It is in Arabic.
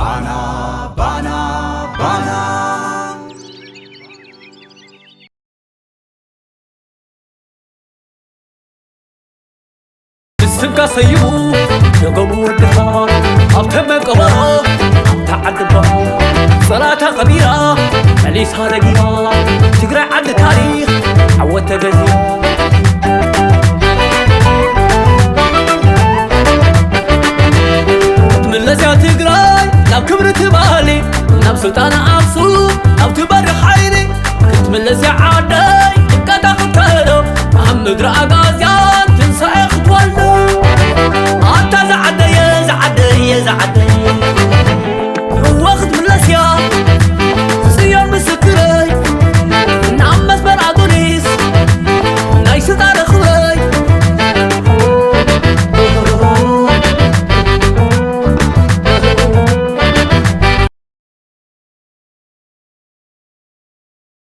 بانا السنكا سيو يقوموا الدفاع عبتمك أبا عبتعدبا صلاة قبيرة مليس هارقيا تقرأ عد تاريخ عوت تقزي